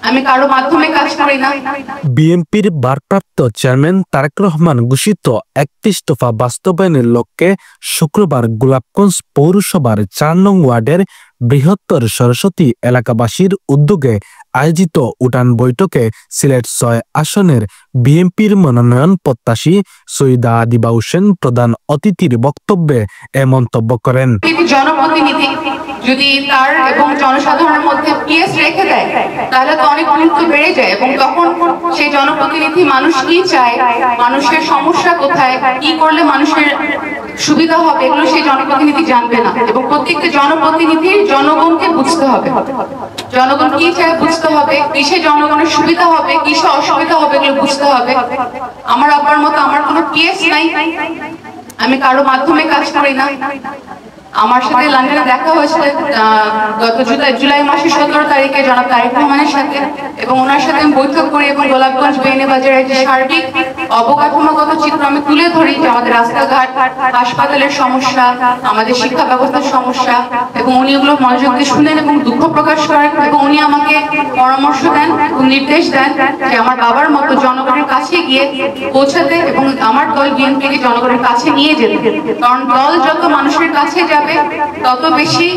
আমি কারো মাধ্যমে কাজ করি না। বিএনপির ভারপ্রাপ্ত চেয়ারম্যান তারেক রহমান ঘোষিত 31 দফা বাস্তবায়নের লক্ষ্যে শুক্রবার গোলাপগঞ্জ পৌরসভার 4 নং ওয়ার্ডের বৃহত্তর সরস্বতী এলাকাবাসীর উদ্যোগে আয়োজিত উঠান বৈঠকে সিলেট 6 আসনের বিএনপির মনোনয়ন প্রত্যাশী সৈয়দা আদিবা হোসেন প্রধান অতিথির বক্তব্যে এ মন্তব্য করেন। জনপ্রতিনিধি যদি তার এবং জনসাধারণের মধ্যে পিএস রেখে দেয় তাহলে তো অনেক গুরুত্ব বেড়ে যায়, এবং তখন সেই জনপ্রতিনিধি মানুষ কি চায়, মানুষের সমস্যা কোথায়, কি করলে মানুষের সুবিধা হবে, এগুলো সেই জনপ্রতিনিধি জানবে না। এবং প্রত্যেকটা জনপ্রতিনিধির জনগণকে বুঝতে হবে, জনগণ কি চায় বুঝতে হবে, কিসে জনগণের সুবিধা হবে, কিসে অসুবিধা হবে, এগুলো বুঝতে হবে। আমার আব্বার মতো আমার কোনো পিএস নাই, আমি কারো মাধ্যমে কাজ করি না। আমার সাথে লন্ডনে দেখা হয়েছে গত জুলাই মাসের 17 তারিখে জনাব তারেক রহমানের সাথে, এবং ওনার সাথে আমি বৈঠক করি এবং গোলাপগঞ্জ বেইনেবাজারের যে সার্বিক অবকাঠামোগত চিত্র আমি তুলে ধরি, যে আমাদের রাস্তাঘাট, হাসপাতালের সমস্যা, আমাদের শিক্ষা ব্যবস্থার সমস্যা, এবং উনি এগুলো মনোযোগ দিয়ে শুনেন এবং দুঃখ প্রকাশ করেন, এবং উনি আমাকে পরামর্শ দেন, নির্দেশ দেন যে আমার বাবার মতো জনগণের কাছে গিয়ে পৌঁছাতে এবং আমার দল বিএনপিকে জনগণের কাছে নিয়ে যেতে। কারণ দল যত মানুষের কাছে যাবে তত বেশি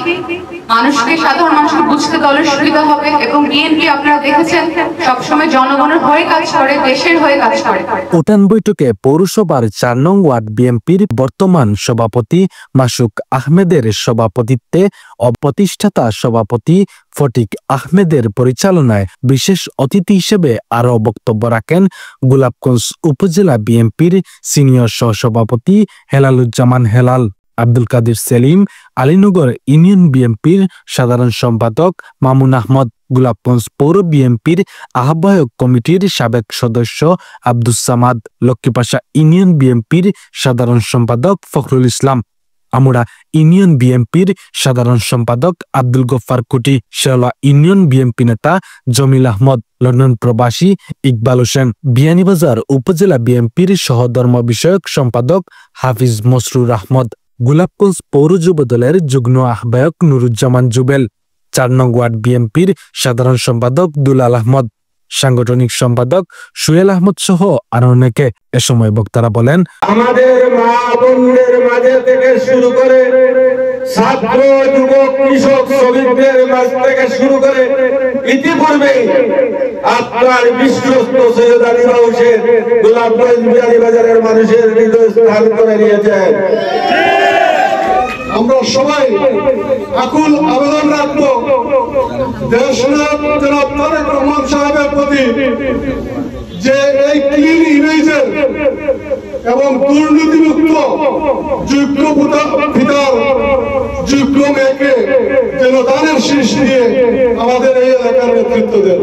মানুষকে, সাধারণ মানুষকে বুঝতে দলের সুবিধা হবে। এবং বিএনপি আপনারা দেখেছেন সবসময় জনগণের হয়ে কাজ করে, দেশের হয়ে কাজ করে। উঠান বৈঠকে পৌরসভার 4 নং ওয়ার্ড বিএনপির বর্তমান সভাপতি মাসুক আহমেদের সভাপতিত্বে ও প্রতিষ্ঠাতা সভাপতি ফটিক আহমেদের পরিচালনায় বিশেষ অতিথি হিসেবে আরও বক্তব্য রাখেন গোলাপগঞ্জ উপজেলা বিএনপির সিনিয়র সহসভাপতি হেলালুজ্জামান হেলাল, আব্দুল কাদের সেলিম, আলীনগর ইউনিয়ন বিএনপির সাধারণ সম্পাদক মামুন আহমদ, গোলাপগঞ্জ পৌর বিএনপির আহ্বায়ক কমিটির সাবেক সদস্য আব্দুস সামাদ, লক্ষ্মীপাশা ইউনিয়ন বিএনপির সাধারণ সম্পাদক ফখরুল ইসলাম, আমুরা ইউনিয়ন বিএনপির সাধারণ সম্পাদক আব্দুল গফফার কুটি, শেওলা ইউনিয়ন বিএনপি নেতা জমিল আহমদ, লন্ডন প্রবাসী ইকবাল হোসেন, বিয়ানীবাজার উপজেলা বিএনপির সহধর্ম বিষয়ক সম্পাদক হাফিজ মসরুর আহমদ, গোলাপগঞ্জ পৌর যুব দলের যুগ্ম আহ্বায়ক নুরুজ্জামান জুবেল, 4 নং ওয়ার্ড বিএনপির সাধারণ সম্পাদক দুলাল আহমদ, সাংগঠনিক সম্পাদক সুয়েল আহমদ সহ আরো অনেকে। এ সময় বক্তারা বলেন, আমাদের মা বোনদের মাঝে থেকে শুরু করে ছাত্র, যুবক, কৃষক, শ্রমিকদের মাঝ থেকে শুরু করে ইতিপূর্বে আপনার বিশ্বস্ত সৈয়দ আদিবা হোসেন গোলাপগঞ্জ বিয়ানীবাজারের মানুষের হৃদয় স্থান করে নিয়েছেন। আমরা সবাই আকুল আবেদন রাখবো দেশনায়ক জনাব তারেক রহমান সাহেবের প্রতি, যে এই ক্লিন ইমেজের এবং দুর্নীতিমুক্ত যোগ্য পিতার যোগ্য মেয়েকে যেন দানের শীষ দিয়ে আমাদের এই এলাকার নেতৃত্ব দেন।